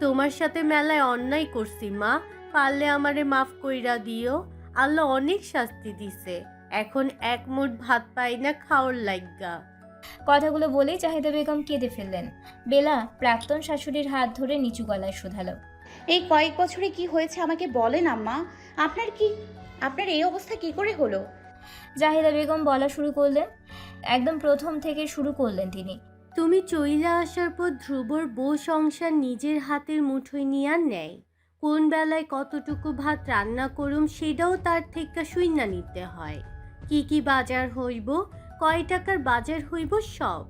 তোমার সাথে মেলায় অন্যায় করছি মা, পারলে আমারে মাফ কইরা দিও। আল্লাহ অনেক শাস্তি দিছে, এখন এক মুঠ ভাত পাই না খাওয়ার লাইগা। কথাগুলো বলেই জাহিদা বেগম কেঁদে ফেললেন। বেলা প্রাক্তন শাশুড়ির হাত ধরে নিচু গলায় শুধালো, এই কয়েক বছরে কি হয়েছে আমাকে বলেন আম্মা। আপনার এই অবস্থা কি করে হলো? জাহিদা বেগম বলা শুরু করলেন। একদম প্রথম থেকে শুরু করলেন তিনি। তুমি চইলা আসার পর ধ্রুবর বউ সংসার নিজের হাতের মুঠোয় নিয়া নেয়। কোন বেলায় কতটুকু ভাত রান্না করুম সেটাও তার থেকে শুইনা নিতে হয়। কি কি বাজার হইব, কয় টাকার বাজার হইব সব।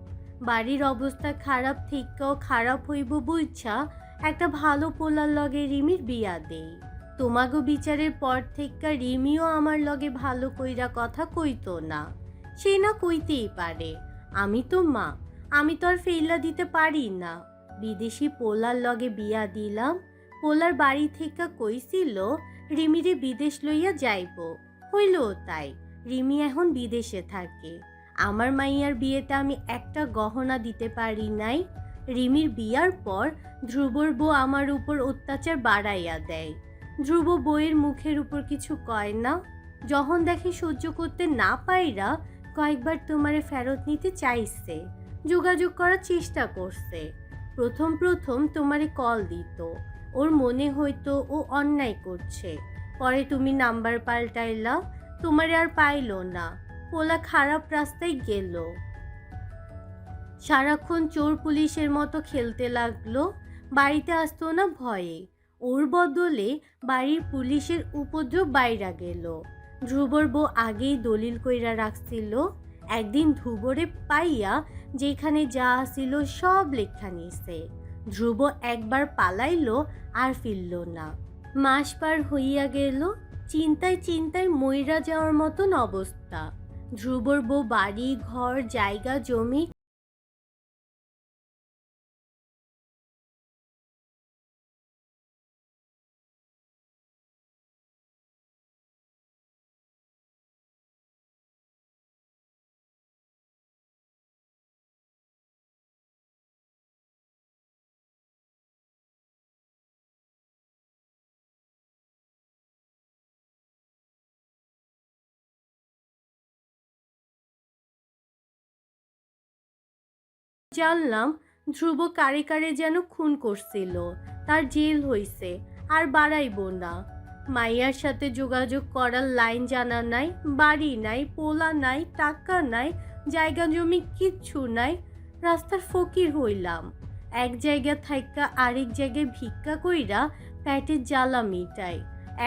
বাড়ির অবস্থা খারাপ থেকেও খারাপ হইব বুঝছা একটা ভালো পোলার লগে রিমির বিয়া দেই। তোমাগো বিচারের পর থেকে রিমিও আমার লগে ভালো কইরা কথা কইতো না। সে না কইতেই পারে, আমি তো মা, আমি তো আর ফেইলা দিতে পারি না। বিদেশি পোলার লগে বিয়া দিলাম। পোলার বাড়ি থেকে কইছিল রিমিরে বিদেশ লইয়া যাইব, হইল তাই। রিমি এখন বিদেশে থাকে। আমার মাইয়ার বিয়েতে আমি একটা গহনা দিতে পারি নাই। রিমির বিয়ার পর ধ্রুবর বউ আমার উপর অত্যাচার বাড়াইয়া দেয়। ধ্রুব বউয়ের মুখের উপর কিছু কয় না। যখন দেখে সহ্য করতে না পাইরা কয়েকবার তোমারে ফেরত নিতে চাইছে, যোগাযোগ করার চেষ্টা করছে। প্রথম প্রথম তোমারে কল দিত, ওর মনে হইতো ও অন্যায় করছে। পরে তুমি নাম্বার পাল্টাইলা, তোমারে আর পাইলো না। পোলা খারাপ রাস্তায় গেল, সারাক্ষণ চোর পুলিশের মতো খেলতে লাগলো। বাড়িতে আসতো না ভয়ে। ওর বদলে বাড়ির পুলিশের উপদ্রব বাইরা গেল। ধ্রুবর বউ আগেই দলিল কইরা রাখছিল। একদিন ধ্রুবরে পাইয়া যেখানে যা আসিল সব লেখা নিছে। ধ্রুব একবার পালাইলো আর ফিরল না। মাস পার হইয়া গেল, চিন্তায় চিন্তায় মইরা যাওয়ার মতন অবস্থা। ধ্রুবর বউ বাড়ি ঘর জায়গা জমি জানলাম ধ্রুব কারে কারে যেন খুন করছিল, তার জেল হইছে, আর বাড়াইব না। মাইয়ার সাথে যোগাযোগ করার লাইন জানা নাই, বাড়ি নাই, পোলা নাই, টাকা নাই, জায়গা জমি কিচ্ছু নাই। রাস্তার ফকির হইলাম। এক জায়গা থাইকা আরেক জায়গায় ভিক্ষা কইরা পেটের জ্বালা মিটাই।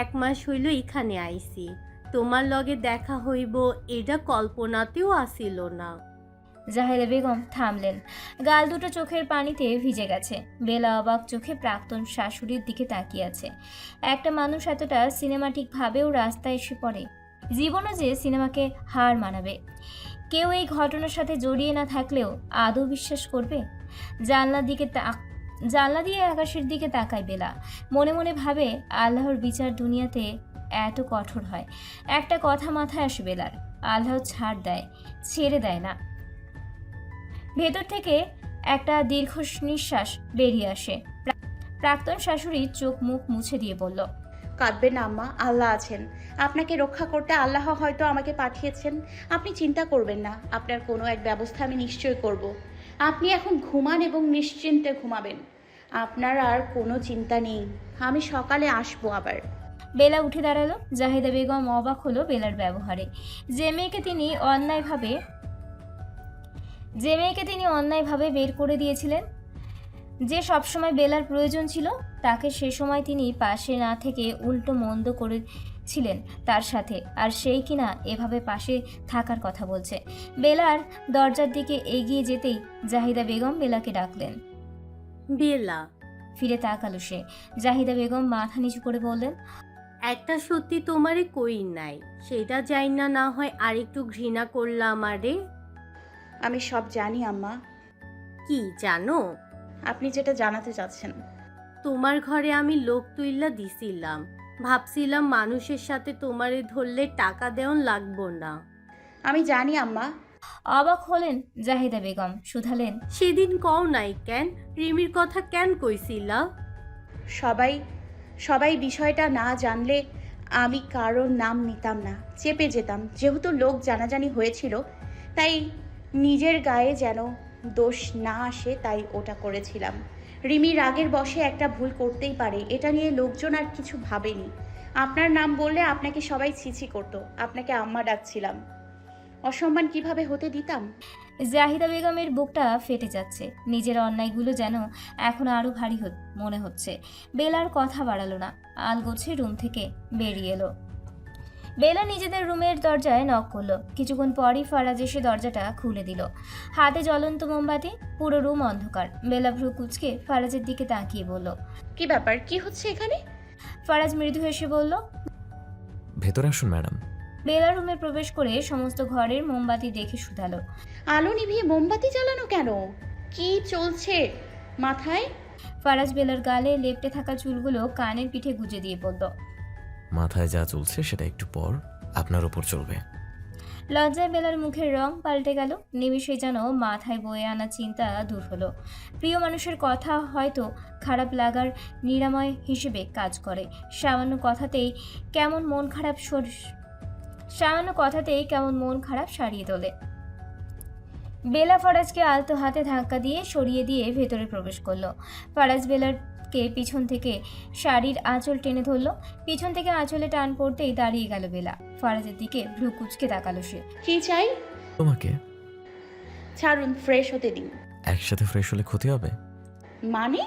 1 মাস হইল এখানে আইছি। তোমার লগে দেখা হইব এটা কল্পনাতেও আসিল না। জাহিদা বেগম থামলেন। গাল দুটো চোখের পানিতে ভিজে গেছে। বেলা অবাক চোখে প্রাক্তন শাশুড়ির দিকে তাকিয়ে আছে। একটা মানুষ এতটা সিনেমাটিকভাবেও রাস্তায় এসে পড়ে, জীবনও যে সিনেমাকে হার মানাবে। কেউ এই ঘটনার সাথে জড়িয়ে না থাকলেও আদৌ বিশ্বাস করবে? জানলা দিয়ে আকাশের দিকে তাকায় বেলা। মনে মনে ভাবে, আল্লাহর বিচার দুনিয়াতে এত কঠোর হয়। একটা কথা মাথায় আসে বেলার, আল্লাহ ছাড় দেয়, ছেড়ে দেয় না। ভেতর থেকে একটা দীর্ঘ নিঃশ্বাস বেরিয়ে আসে। প্রাক্তন শাশুড়ি চোখ মুখ মুছে দিয়ে বলল, কাঁদবেন না আম্মা, আল্লাহ আছেন। আপনাকে রক্ষা করতে আল্লাহ হয়তো আমাকে পাঠিয়েছেন। আপনি চিন্তা করবেন না, আপনার কোনো এক ব্যবস্থা আমি নিশ্চয় করব। আপনি এখন ঘুমান এবং নিশ্চিন্তে ঘুমাবেন। আপনার আর কোনো চিন্তা নেই, আমি সকালে আসবো আবার। বেলা উঠে দাঁড়ালো। জাহিদা বেগম অবাক হলো বেলার ব্যবহারে। যে মেয়েকে তিনি অন্যায়ভাবে বের করে দিয়েছিলেন, যে সবসময় বেলার প্রয়োজন ছিল, তাকে সে সময় তিনি পাশে না থেকে উল্টো মন্দ করেছিলেন তার সাথে। আর সেই কিনা এভাবে পাশে থাকার কথা বলছে। বেলার দরজার দিকে এগিয়ে যেতেই জাহিদা বেগম বেলাকে ডাকলেন। বেলা ফিরে তাকালো সে। জাহিদা বেগম মাথা নিচু করে বললেন, একটা সত্যি তোমারে কই নাই, সেটা যাই না, না হয় আরেকটু ঘৃণা করলা আমারে। আমি সব জানি আম্মা। কি জানো? আপনি যেটা জানাতে চাচ্ছেন। তোমার ঘরে আমি লোক তুইলা দিছিলাম, ভাবছিলাম মানুষের সাথে তোমারে ধরলে টাকা দেওয়ান লাগবো না। আমি জানি আম্মা। অবাক হলেন জাহিদা বেগম, শুধালেন, সেদিন কও নাই কেন? রিমির কথা কেন কইছিলা? সবাই সবাই বিষয়টা না জানলে আমি কারোর নাম নিতাম না, চেপে যেতাম। যেহেতু লোক জানাজানি হয়েছিল, তাই নিজের গায়ে যেন দোষ না আসে, তাই ওটা করেছিলাম। রিমি রাগের বশে একটা ভুল করতেই পারে, এটা নিয়ে লোকজন আর কিছু ভাবেনি। আপনার নাম বললে আপনাকে সবাই ছিছি করতো, আপনাকে আম্মা ডাকছিলাম। অসম্মান কিভাবে হতে দিতাম? জাহিদা বেগমের বুকটা ফেটে যাচ্ছে। নিজের অন্যায়গুলো যেন এখন আরও ভারী মনে হচ্ছে। বেলার কথা বাড়ালো না, আলগোছে রুম থেকে বেরিয়ে এলো। বেলা নিজেদের রুমের দরজায় নক করলো। কিছুক্ষণ পরই ফারাজ এসে দরজাটা খুলে দিল, হাতে জ্বলন্ত মোমবাতি। পুরো রুম অন্ধকার। বেলা ভ্রু কুচকে ফারাজের দিকে তাকিয়ে বলল, কি ব্যাপার, কি হচ্ছে এখানে? ফারাজ মৃদু হেসে বলল। ভেতরে আসুন ম্যাডাম। বেলা রুমে প্রবেশ করে সমস্ত ঘরের মোমবাতি দেখে শুধালো, আলো নিভিয়ে মোমবাতি জ্বালানো কেন? কি চলছে মাথায়? ফারাজ বেলার গালে লেপ্টে থাকা চুলগুলো কানের পিঠে গুজে দিয়ে বলল, মাথায় যা চলছে সেটা একটু পর আপনার উপর চলবে। লজ্জায় বেলার মুখের রং পাল্টে গেল। নিমিষে যেন মাথায় বয়ে আনা চিন্তা দূর হলো। প্রিয় মানুষের কথা হয়তো খারাপ লাগার নিরাময় হিসেবে কাজ করে। সামান্য কথাতেই কেমন মন খারাপ সারিয়ে তোলে। বেলা ফারাজকে আলতো হাতে ধাক্কা দিয়ে সরিয়ে দিয়ে ভেতরে প্রবেশ করলো। ফারাজ বেলারকে পিছন থেকে শাড়ির আঁচল টেনে ধরলো। পিছন থেকে আঁচলে টান পড়তেই দাঁড়িয়ে গেল বেলা। ফারাজের দিকে ভ্রু কুচকে তাকালো সে। কি চাই? তোমাকে ছাড়ুন, ফ্রেশ হতে দিন। একসাথে ফ্রেশ হলে ক্ষতি হবে? মানে?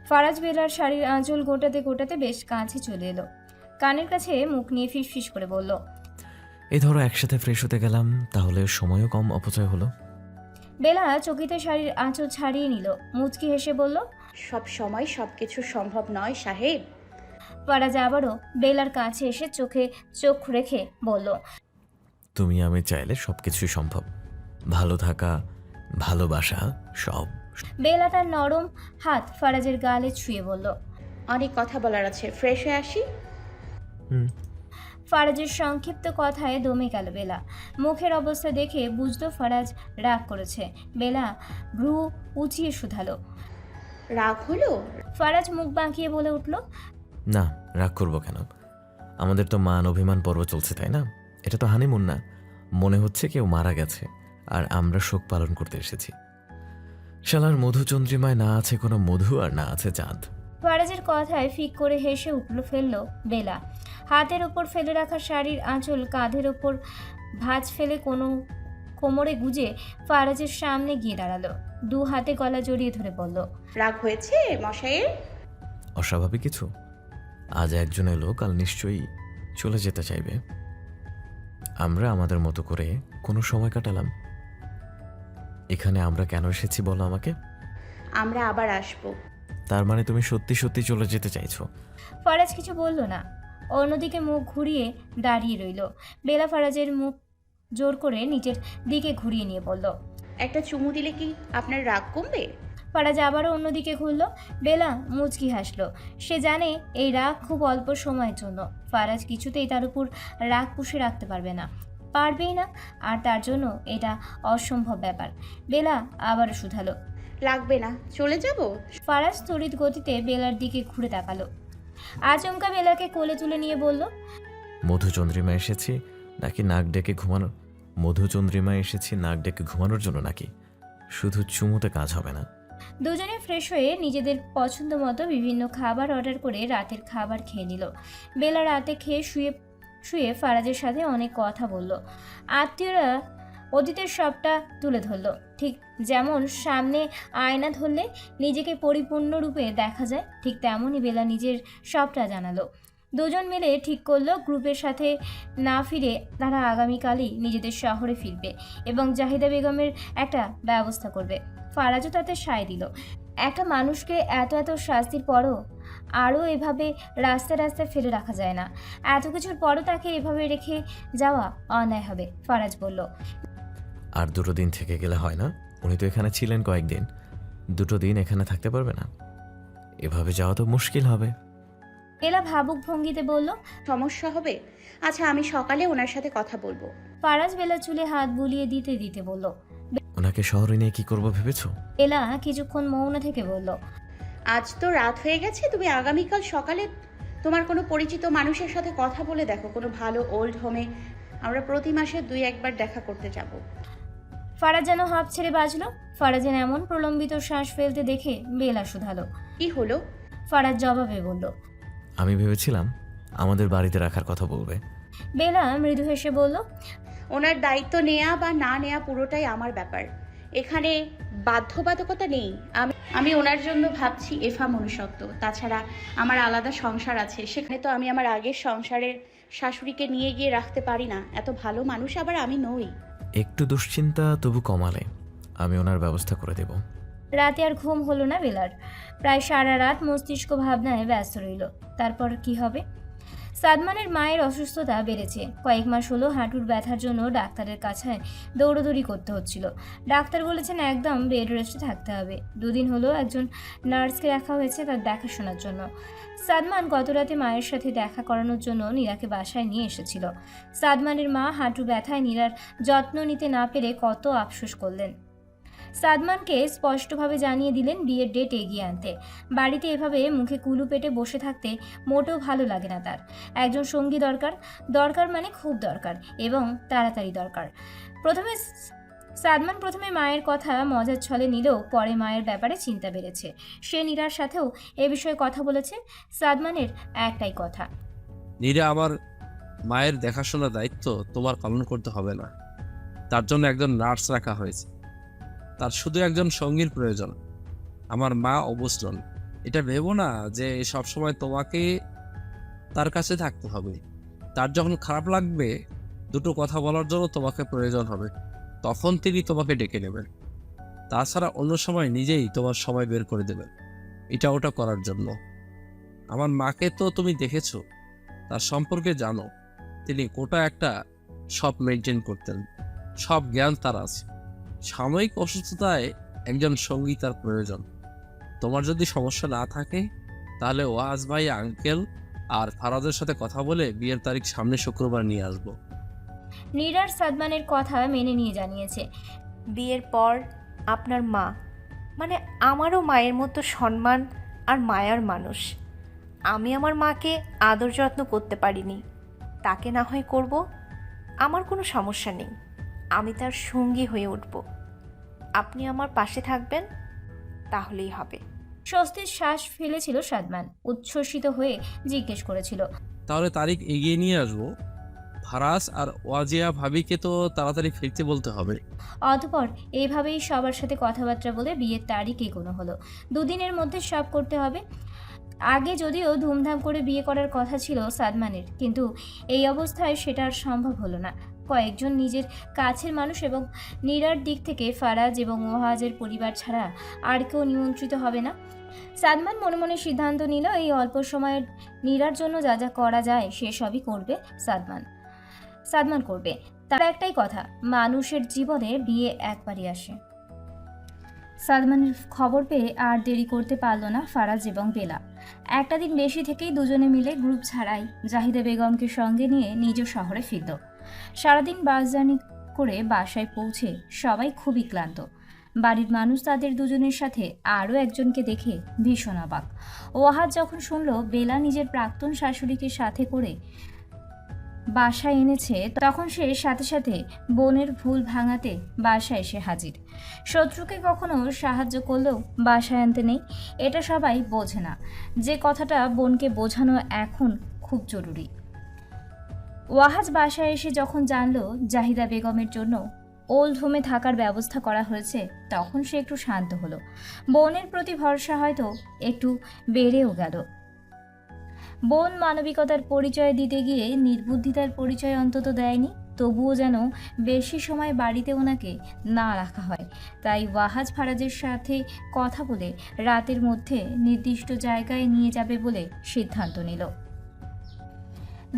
ফারাজ বেলার শাড়ির আঁচল গোটাতে গোটাতে বেশ কাছে চলে এলো। কানের কাছে মুখ নিয়ে ফিসফিস করে বলল, এই ধরো একসাথে ফ্রেশ হতে গেলাম, তাহলে সময়ও কম অপচয় হলো। বেলা চকিতে শাড়ির আঁচল ছাড়িয়ে নিল। মুচকি হেসে বলল, সব সময় সবকিছু সম্ভব নয় সাহেব। ফারাজ আবারও বেলার কাছে এসে চোখে চোখ রেখে বলল, তুমি আমি চাইলে সবকিছুই সম্ভব। ভালো থাকা, ভালোবাসা, সব। বেলা তার নরম হাত ফারাজের গালে ছুঁয়ে বলল, অনেক কথা বলার আছে, ফ্রেশ হয়ে আসি। ফারাজের সংক্ষিপ্ত কথায় দমে গেল বেলা। মুখের অবস্থা দেখে বুঝলো ফারাজ রাগ করেছে। বেলা ভ্রু উঁচিয়ে শুধালো, রাগ হলো? ফারাজ মুখ বাঁকিয়ে বলে উঠল, না, রাগ করবো কেন? আমাদের তো মান অভিমান পর্ব চলছে, তাই না? এটা তো হানিমুন না। মনে হচ্ছে কেউ মারা গেছে আর আমরা শোক পালন করতে এসেছি। শালার মধুচন্দ্রিমায় না আছে কোনো মধু আর না আছে চাঁদ। ফারাজের কথায় ফিক করে হেসে ফেলল বেলা। হাতের ওপর ফেলে রাখা শাড়ির আঁচল কাঁধের ওপর ভাঁজ ফেলে কোনো কোমরে গুজে ফারাজের সামনে গিয়ে দাঁড়ালো। দু হাতে গলা জড়িয়ে ধরে বলল, রাগ হয়েছে মশাইয়ের? অস্বাভাবিক কিছু? আজ একজন এলো, কাল নিশ্চয়ই চলে যেতে চাইবে। আমরা আমাদের মতো করে কোনো সময় কাটালাম। এখানে আমরা কেন এসেছি বলো আমাকে? আমরা আবার আসবো। তার মানে তুমি সত্যি সত্যি চলে যেতে চাইছো? ফারাজ কিছু বলল না, অন্যদিকে মুখ ঘুরিয়ে দাঁড়িয়ে রইল। বেলা ফারাজের মুখ জোর করে নিচের দিকে ঘুরিয়ে নিয়ে বলল, একটা চুমু দিলে কি আপনার রাগ কমবে? ফারাজ আবারও অন্যদিকে ঘুরল। বেলা মুচকি হাসলো। সে জানে এই রাগ খুব অল্প সময়ের জন্য। ফারাজ কিছুতেই তার উপর রাগ পুষে রাখতে পারবেই না, আর তার জন্য এটা অসম্ভব ব্যাপার। বেলা আবারও শুধালো, লাগবে না, চলে যাব। ফারাজ তড়িৎ গতিতে বেলার দিকে ঘুরে তাকালো। আচমকা বেলাকে কোলে তুলে নিয়ে বলল, মধুচন্দ্রিমা এসেছি নাকি নাক ডেকে ঘুমানো? মধুচন্দ্রিমা এসেছি নাক ডেকে ঘুমানোর জন্য নাকি? শুধু চুমুতে কাজ হবে না। দুজনে ফ্রেশ হয়ে নিজেদের পছন্দ মতো বিভিন্ন খাবার অর্ডার করে রাতের খাবার খেয়ে নিল। বেলা রাতে খেয়ে শুয়ে ফারাজের সাথে অনেক কথা বলল। আত্মীয়রা অতীতের সবটা তুলে ধরল। ঠিক যেমন সামনে আয়না ধরলে নিজেকে পরিপূর্ণরূপে দেখা যায়, ঠিক তেমনই বেলা নিজের সবটা জানালো। দুজন মিলে ঠিক করলো গ্রুপের সাথে না ফিরে তারা আগামীকালই নিজেদের শহরে ফিরবে এবং জাহিদা বেগমের একটা ব্যবস্থা করবে। ফারাজও তাতে সায় দিল। একটা মানুষকে এত শাস্তির পরও আরও এভাবে রাস্তায় ফেলে রাখা যায় না। এত কিছুর পরও তাকে এভাবে রেখে যাওয়া অন্যায় হবে, ফারাজ বলল। আর 2 দিন থেকে গেলে হয় না? উনি তো এখানে ছিলেন কয়েকদিন। 2 দিন এখানে থাকতে পারবে না? এভাবে যাওয়া তো মুশকিল হবে। এলা ভাবুক ভঙ্গিতে বলল, সমস্যা হবে? আচ্ছা, আমি সকালে ওনার সাথে কথা বলবো। ফারাজ বেলা চুলে হাত বুলিয়ে দিতে বলল। ওনাকে শহরে নিয়ে কি করবো ভেবেছো? এলা কিছুক্ষণ মৌন থেকে বলল, আজ তো রাত হয়ে গেছে, তুমি আগামীকাল সকালে তোমার কোনো পরিচিত মানুষের সাথে কথা বলে দেখো, কোনো ভালো ওল্ড হোমে। আমরা প্রতি মাসে 2-1বার দেখা করতে যাব। ফারাজ যেন হাঁপ ছেড়ে বাজলো। ফারাজের এমন প্রলম্বিত শ্বাস ফেলতে দেখে বেলা শুধালো। কি হলো? ফারাজ জবাবে বলল। আমি ভেবেছিলাম আমাদের বাড়িতে রাখার কথা বলবে। বেলা মৃদু হেসে বলল। ওনার দায়িত্ব নেয়া বা না নেয়া পুরোটাই আমার ব্যাপার, এখানে বাধ্যবাধকতা নেই। আমি ওনার জন্য ভাবছি এফা মনুষ্যত্ব। তাছাড়া আমার আলাদা সংসার আছে, সেখানে তো আমি আমার আগের সংসারের শাশুড়িকে নিয়ে গিয়ে রাখতে পারি না। এত ভালো মানুষ আবার আমি নই। একটু দুশ্চিন্তা তবু কমালে আমি ওনার ব্যবস্থা করে দেব। রাতে আর ঘুম হলো না বেলার। প্রায় সারা রাত মস্তিষ্ক ভাবনায় ব্যস্ত রইল। তারপর কি হবে? সাদমানের মায়ের অসুস্থতা বেড়েছে। কয়েক মাস হলো হাঁটুর ব্যথার জন্য ডাক্তারের কাছে দৌড়দৌড়ি করতে হচ্ছিল। ডাক্তার বলেছেন একদম বেড রেস্টে থাকতে হবে। 2 দিন হলো একজন নার্সকে রাখা হয়েছে তার দেখাশোনার জন্য। সাদমান গত রাতে মায়ের সাথে দেখা করানোর জন্য নীরাকে বাসায় নিয়ে এসেছিল। সাদমানের মা হাঁটু ব্যথায় নীরার যত্ন নিতে না পেরে কত আফসোস করলেন। সাদমানকে স্পষ্টভাবে জানিয়ে দিলেন বিয়ের ডেট এগিয়ে আনতে। বাড়িতে এভাবে মুখে কুলু পেটে বসে থাকতে মোটেও ভালো লাগে না তার। একজন সঙ্গী দরকার মানে খুব দরকার, এবং তাড়াতাড়ি দরকার। প্রথমে মায়ের কথা মজার ছলে নিলেও পরে মায়ের ব্যাপারে চিন্তা বেড়েছে। সে নীরার সাথেও এ বিষয়ে কথা বলেছে। সাদমানের একটাই কথা, নীরা, আমার মায়ের দেখাশোনার দায়িত্ব তোমার পালন করতে হবে না। তার জন্য একজন নার্স রাখা হয়েছে। তার শুধু একজন সঙ্গীর প্রয়োজন। আমার মা অবুঝ নন। এটা ভেবো না যে সবসময় তোমাকে তার কাছে থাকতে হবে। তার যখন খারাপ লাগবে, 2টো কথা বলার জন্য তোমাকে প্রয়োজন হবে, তখন তিনি তোমাকে ডেকে নেবেন। তাছাড়া অন্য সময় নিজেই তোমার সময় বের করে দেবেন এটা ওটা করার জন্য। আমার মাকে তো তুমি দেখেছো, তার সম্পর্কে জানো। তিনি গোটা একটা সব মেনটেন করতেন, সব জ্ঞান তার আছে। সাময়িক অসুস্থতায় একজন সঙ্গী তার প্রয়োজন। তোমার যদি সমস্যা না থাকে তাহলে ওয়াজ ভাই, আঙ্কেল আর ফারাজের সাথে কথা বলে বিয়ের তারিখ সামনে শুক্রবার নিয়ে আসবো। নীরার সাদমানের কথা মেনে নিয়ে জানিয়েছে। বিয়ের পর আপনার মা মানে আমারও মায়ের মতো সম্মান আর মায়ার মানুষ। আমি আমার মাকে আদর যত্ন করতে পারিনি, তাকে না হয় করব। আমার কোনো সমস্যা নেই, আমি তার সঙ্গী হয়ে উঠব। আপনি আমার পাশে থাকবেন, তাহলেই হবে। স্বস্তির শ্বাস ফেলেছিল সাদমান। উচ্ছ্বসিত হয়ে জিজ্ঞেস করেছিল, তাহলে তারিখ এগিয়ে নিয়ে আসবো। ফারাজ আর ওয়াজিয়া ভাবিকে তো তাড়াতাড়ি ফিরতে বলতে হবে। অতঃপর এইভাবেই সবার সাথে কথাবার্তা বলে বিয়ের তারিখ এগোনো হলো। 2 দিনের মধ্যে সব করতে হবে। আগে যদিও ধুমধাম করে বিয়ে করার কথা ছিল সাদমানের, কিন্তু এই অবস্থায় সেটা আর সম্ভব হলো না। কয়েকজন নিজের কাছের মানুষ এবং নীরার দিক থেকে ফারাজ এবং ওয়াহাজের পরিবার ছাড়া আর কেউ নিমন্ত্রিত হবে না। সাদমান মনে মনে সিদ্ধান্ত নিল এই অল্প সময়ের নীরার জন্য যা যা করা যায় সে সবই করবে সাদমান করবে। তার একটাই কথা, মানুষের জীবনে বিয়ে একবারই আসে। সাদমানের খবর পেয়ে আর দেরি করতে পারল না ফারাজ এবং বেলা। একটা দিন বেশি থেকেই দুজনে মিলে গ্রুপ ছাড়াই জাহিদা বেগমকে সঙ্গে নিয়ে নিজ শহরে ফিরল। সারাদিন বাস জার্নি করে বাসায় পৌঁছে সবাই খুবই ক্লান্ত। বাড়ির মানুষ তাদের দুজনের সাথে আরও একজনকে দেখে ভীষণ অবাক। ওয়াহাজ যখন শুনল বেলা নিজের প্রাক্তন শাশুড়িকে সাথে করে বাসায় এনেছে, তখন সে সাথে সাথে বোনের ভুল ভাঙাতে বাসায় এসে হাজির। শত্রুকে কখনো সাহায্য করলেও বাসায় আনতে নেই, এটা সবাই বোঝে না। যে কথাটা বোনকে বোঝানো এখন খুব জরুরি। ওয়াহাজ বাসায় এসে যখন জানলো জাহিদা বেগমের জন্য ওল্ড হোমে থাকার ব্যবস্থা করা হয়েছে, তখন সে একটু শান্ত হলো। বোনের প্রতি ভরসা হয়তো একটু বেড়েও গেল। বোন মানবিকতার পরিচয় দিতে গিয়ে নির্বুদ্ধিতার পরিচয় অন্তত দেয়নি, তবুও যেন বেশি সময় বাড়িতে ওনাকে না রাখা হয়। তাই ওয়াহাজ ফারাজের সাথে কথা বলে রাতের মধ্যে নির্দিষ্ট জায়গায় নিয়ে যাবে বলে সিদ্ধান্ত নিল।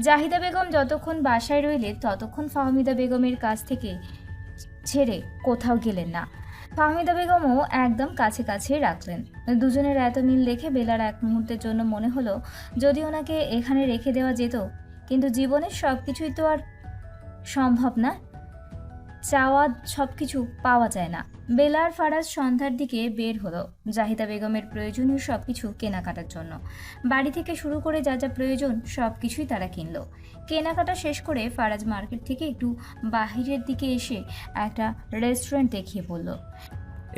জাহিদা বেগম যতক্ষণ বাসায় রইলেন ততক্ষণ ফাহমিদা বেগমের কাছ থেকে ছেড়ে কোথাও গেলেন না। ফাহমিদা বেগমও একদম কাছে কাছে রাখলেন। দুজনের এত মিল দেখে বেলার এক মুহূর্তের জন্য মনে হলো যদি ওনাকে এখানে রেখে দেওয়া যেত, কিন্তু জীবনের সব কিছুই তো আর সম্ভব না। চাওয়া সব কিছু পাওয়া যায় না। বেলা আর ফারাজ সন্ধ্যার দিকে বের হলো জাহিদা বেগমের প্রয়োজনীয় সব কিছু কেনাকাটার জন্য। বাড়ি থেকে শুরু করে যা যা প্রয়োজন সব কিছুই তারা কিনলো। কেনাকাটা শেষ করে ফারাজ মার্কেট থেকে একটু বাহিরের দিকে এসে একটা রেস্টুরেন্ট দেখিয়ে বলল,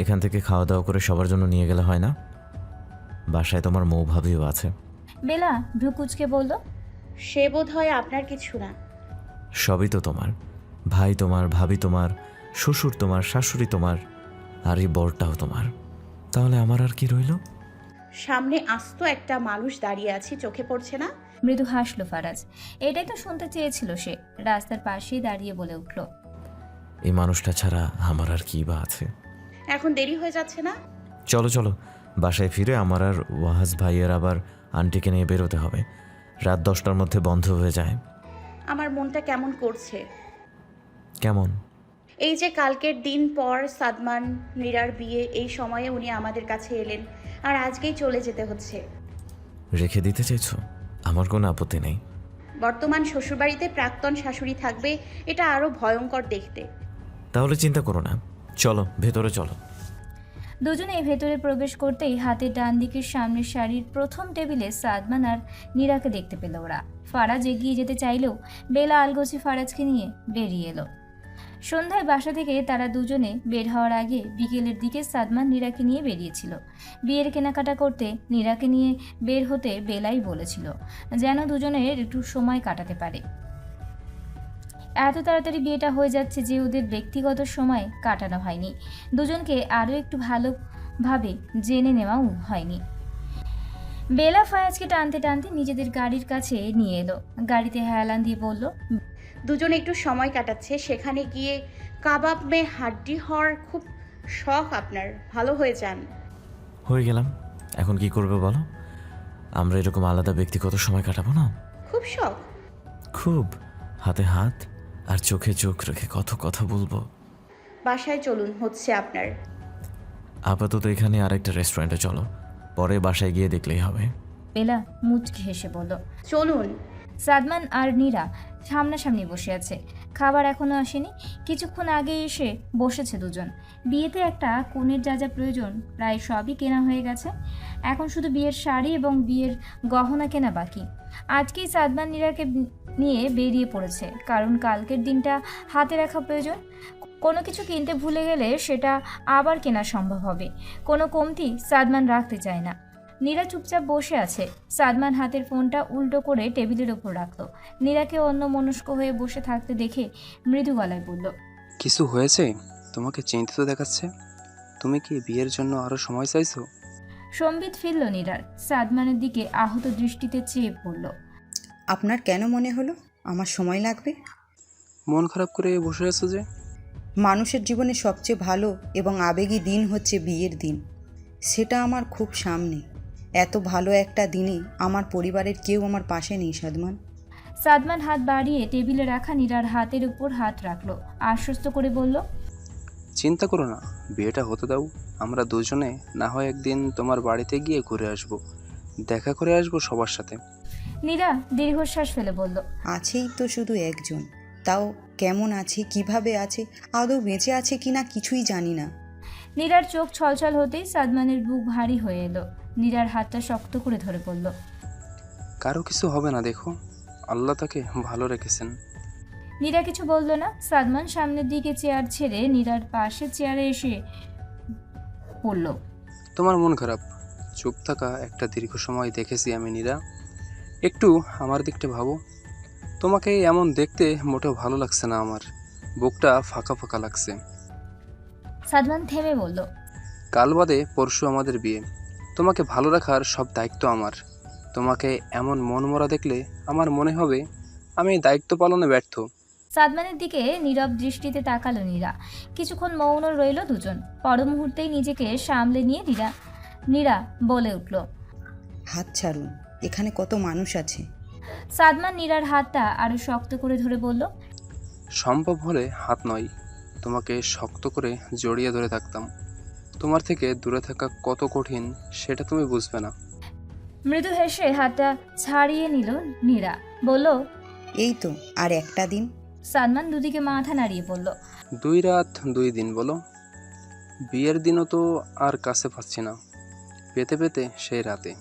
এখান থেকে খাওয়া দাওয়া করে সবার জন্য নিয়ে গেলে হয় না? বাসায় তোমার মৌ ভাবিও আছে। বেলা ভ্রুকুচকে বলল, সে বোধ হয় আপনার কিছু না। সবই তো তোমার। ভাই তোমার, ভাবি তোমার, শ্বশুর তোমার, শাশুড়ি তোমার, আর এই বরটাও তোমার। তাহলে আমার আর কি রইল? সামনে আস্ত একটা মানুষ দাঁড়িয়ে আছে, চোখে পড়ছে না? মৃদু হাসলো ফারাজ। এটাই তো শুনতে চেয়েছিল সে। রাস্তার পাশেই দাঁড়িয়ে বলে উঠল, এই মানুষটা ছাড়া আমার আর কি বা আছে? এখন দেরি হয়ে যাচ্ছে না? চলো চলো, বাসায় ফিরে আমার আর ওয়াহাজ ভাইয়ের আবার আন্টিকে নিয়ে বেরোতে হবে। রাত 10টার মধ্যে বন্ধ হয়ে যায়। আমার মনটা কেমন করছে। কেমন? এই যে কালকের দিন পর সাদমান নীরার বিয়ে, এই সময়ে উনি আমাদের কাছে এলেন, আর আজকেই চলে যেতে হচ্ছে। রেখে দিতে চাইছো? আমার কোনো আপত্তি নেই। বর্তমান শ্বশুরবাড়িতে প্রাক্তন শাশুড়ি থাকবে, এটা আরো ভয়ঙ্কর দেখতে। তাহলে চিন্তা করো না, চলো ভেতরে চলো। দুজনেই ভেতরে প্রবেশ করতেই হাতের ডান দিকের সামনের সারির প্রথম টেবিলে সাদমান আর নীরাকে দেখতে পেল ওরা। ফারাজ এগিয়ে যেতে চাইলেও বেলা আলগোছি ফারাজকে নিয়ে বেরিয়ে এলো। সন্ধ্যায় বাসা থেকে তারা দুজনে বের হওয়ার আগে বিকেলের দিকে সাদমান নীরাকে নিয়ে বেরিয়েছিল। বিয়ের কেনাকাটা করতে নীরাকে নিয়ে বের হতে বেলাই বলেছিল, যেন দুজনের একটু সময় কাটাতে পারে। এত তাড়াতাড়ি বিয়েটা হয়ে যাচ্ছে যে ওদের ব্যক্তিগত সময় কাটানো হয়নি, দুজনকে আরও একটু ভালোভাবে জেনে নেওয়াও হয়নি। বেলা ফায়াজকে টানতে টানতে নিজেদের গাড়ির কাছে নিয়ে এলো। গাড়িতে হেলান দিয়ে বলল, দুজন একটু সময় কাটাচ্ছে, সেখানে গিয়ে কাবাব মে হাড্ডি হওয়ার খুব শখ আপনার, ভালো হয়ে যান। হয়ে গেলাম, এখন কি করবে বলো? আমরা এরকম আলাদা ব্যক্তিগত সময় কাটাবো না? খুব শখ। খুব। হাতে হাত আর চোখে চোখ রেখে কত কথা বলবো। বাসায় চলুন হচ্ছে আপনার। আপাতত এখানে আরেকটা রেস্টুরেন্টে চলো, পরে বাসায় গিয়ে দেখলেই হবে। বেলা মুচকি হেসে বলল। চলুন। সাদমান আর নীরা সামনাসামনি বসে আছে। খাবার এখনো আসেনি, কিছুক্ষণ আগে এসে বসেছে দুজন। বিয়েতে একটা কনের যা যা প্রয়োজন প্রায় সবই কেনা হয়ে গেছে। এখন শুধু বিয়ের শাড়ি এবং বিয়ের গহনা কেনা বাকি। আজকেই সাদমান নীরাকে নিয়ে বেরিয়ে পড়েছে, কারণ কালকের দিনটা হাতে রাখা প্রয়োজন। কোনো কিছু কিনতে ভুলে গেলে সেটা আবার কেনা সম্ভব হবে। কোনো কমতি সাদমান রাখতে চায় না। নীরা চুপচাপ বসে আছে। সাদমান হাতের ফোনটা উল্টো করে টেবিলের ওপর রাখলো। নীরাকে অন্যমনস্ক হয়ে বসে থাকতে দেখে মৃদু গলায় বলল, কিছু হয়েছে? তোমাকে চিন্তিত দেখাচ্ছে। তুমি কি বিয়ের জন্য আরো সময় চাইছো? সম্বিত ফিরল নীরার। সাদমানের দিকে আহত দৃষ্টিতে চেয়ে পড়ল। আপনার কেন মনে হলো আমার সময় লাগবে? মন খারাপ করে বসে আছো যে? মানুষের জীবনে সবচেয়ে ভালো এবং আবেগী দিন হচ্ছে বিয়ের দিন। সেটা আমার খুব সামনে। এত ভালো একটা দিনে আমার পরিবারের কেউ আমার পাশে নেই সাদমান। সাদমান হাত বাড়িয়ে টেবিলে রাখা নীরার হাতের উপর হাত রাখলো, আশ্বস্ত করে বলল, চিন্তা করো না, বিয়েটা হতে দাও। আমরা দুজনে না হয় একদিন তোমার বাড়িতে গিয়ে ঘুরে আসবো, দেখা করে আসবো সবার সাথে। নীরা দীর্ঘশ্বাস ফেলে বলল, আছেই তো শুধু একজন, তাও কেমন আছে, কিভাবে আছে, আদৌ বেঁচে আছে কিনা কিছুই জানি না। নীরার চোখ ছলছল হতেই সাদমানের বুক ভারী হয়ে এলো। নীরার হাতটা শক্ত করে ধরে পড়ল। কারো কিছু হবে না, দেখো আল্লাহ তাকে ভালো রেখেছেন। নীরা কিছু বলল না। সাদমান সামনের দিকে চেয়ার ছেড়ে নীরার পাশে চেয়ারে এসে পড়ল। তোমার মন খারাপ, চুপ থাকা একটা দীর্ঘ সময় দেখেছি আমি নীরা। একটু আমার দিকটা ভাবো। তোমাকে এমন দেখতে মোটেও ভালো লাগছে না আমার, বুকটা ফাঁকা ফাঁকা লাগছে। সাদমান থেমে বলল, কাল বাদে পরশু আমাদের বিয়ে, তোমাকে ভালো রাখার সব দায়িত্ব আমার। তোমাকে এমন মনমরা দেখলে আমার মনে হবে আমি এই দায়িত্ব পালনে ব্যর্থ। সাদমানের দিকে নীরব দৃষ্টিতে তাকালো নীরা। কিছুক্ষণ মৌন রইল দুজন। পর মুহূর্তেই নিজেকে সামলে নিয়ে নীরা বলে উঠল, হাত ছাড়ুন, এখানে কত মানুষ আছে। সাদমান নীরার হাতটা আরো শক্ত করে ধরে বলল, সম্ভব হলে হাত নয়, তোমাকে শক্ত করে জড়িয়ে ধরে থাকতাম। তোমার থেকে দূরে থাকা কত কঠিন সেটা তুমি বুঝবে না। মৃদু হেসে হাতটা ছাড়িয়ে নিল নীরা। বলল, এই তো আর একটা দিন। সাদমান দুদিকে মাথা নাড়িয়ে বলল, 2 রাত 2 দিন বলো। বিয়ের দিনও তো আর কাছে পাচ্ছি না, পেতে পেতে সেই রাতে।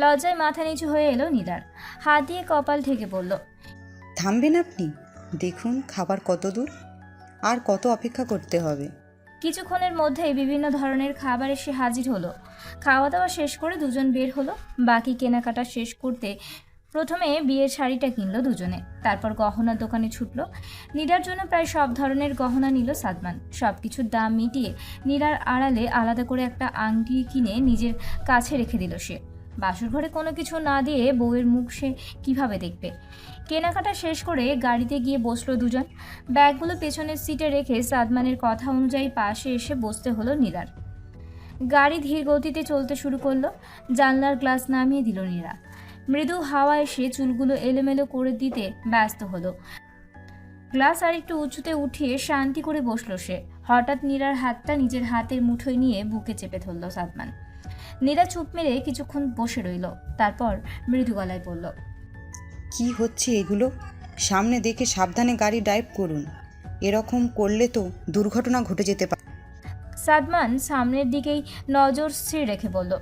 লজ্জায় মাথা নিচু হয়ে এলো নীলার। হাত দিয়ে কপাল ঢেকে বলল, থামবেন আপনি? দেখুন খাবার কত দূর, আর কত অপেক্ষা করতে হবে। কিছুক্ষণের মধ্যেই বিভিন্ন ধরনের খাবার এসে হাজির হলো। খাওয়া দাওয়া শেষ করে দুজন বের হলো। বাকি কেনাকাটা শেষ করতে প্রথমে বিয়ের শাড়িটা কিনলো দুজনে, তারপর গহনার দোকানে ছুটলো। নীরার জন্য প্রায় সব ধরনের গহনা নিল সাদমান। সব কিছুর দাম মিটিয়ে নীরার আড়ালে আলাদা করে একটা আংটি কিনে নিজের কাছে রেখে দিল সে। বাসর ঘরে কোনো কিছু না দিয়ে বউয়ের মুখ সে কীভাবে দেখবে? কেনাকাটা শেষ করে গাড়িতে গিয়ে বসলো দুজন। ব্যাগগুলো পেছনের সিটে রেখে সাদমানের কথা অনুযায়ী পাশে এসে বসতে হলো নীরার। গাড়ি ধীর গতিতে চলতে শুরু করলো। জানলার গ্লাস নামিয়ে দিল নীরা। মৃদু হাওয়া এসে চুলগুলো এলোমেলো করে দিতে ব্যস্ত হলো। গ্লাস আর একটু উঁচুতে উঠিয়ে শান্তি করে বসলো সে। হঠাৎ নীরার হাতটা নিজের হাতের মুঠোয় নিয়ে বুকে চেপে ধরল সাদমান। নীরা চুপ মেরে কিছুক্ষণ বসে রইল, তারপর মৃদু গলায় বলল, কি হচ্ছে এগুলো? সামনে দেখে সাবধানে গাড়ি ড্রাইভ করুন, এরকম করলে তো দুর্ঘটনা ঘটে যেতে পারে। সাদমান সামনের দিকেই নজর স্থির রেখে বলল,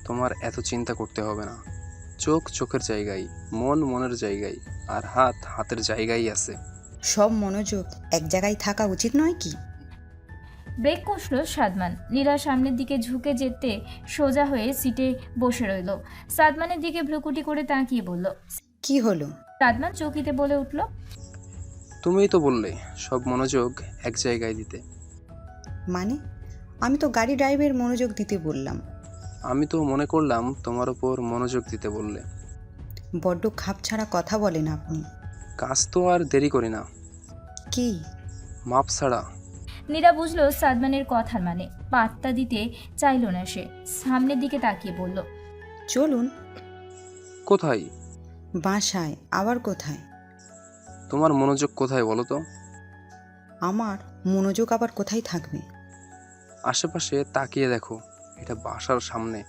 তোমার এত চিন্তা করতে হবে না। চোখ চোখের জায়গায়, মন মনের জায়গায়, আর হাত হাতের জায়গায় আছে। সব মনোযোগ এক জায়গায় থাকা উচিত নয় কি? ব্রেক কষল সাদমান। নীরা সামনের দিকে ঝুঁকে যেতে সোজা হয়ে সিটে বসে রইল। সাদমানের দিকে ভ্রুকুটি করে তাকিয়ে বলল, কি হলো? সাদমান চকিতে বলে উঠল, তুমিই তো বললে সব মনোযোগ এক জায়গায় দিতে। মানে? আমি তো গাড়ি ড্রাইভের মনোযোগ দিতে বললাম। আমি তো মনে করলাম তোমার ওপর মনোযোগ দিতে বললে। বড্ড খাপ ছাড়া কথা বলেন আপনি। কাজ তো আর দেরি করি না। কি? মাপ ছাড়া। নীরা বুঝলো সাদমানের কথার মানে। পাত্তা দিতে চাইল না সে। সামনের দিকে তাকিয়ে বলল, চলুন। কোথায়? বাসায়। আবার কোথায়? তোমার মনোযোগ কোথায় বলো তো? আমার মনোযোগ আবার কোথায় থাকবে? আশেপাশে তাকিয়ে দেখো, এটা বাসার সামনে।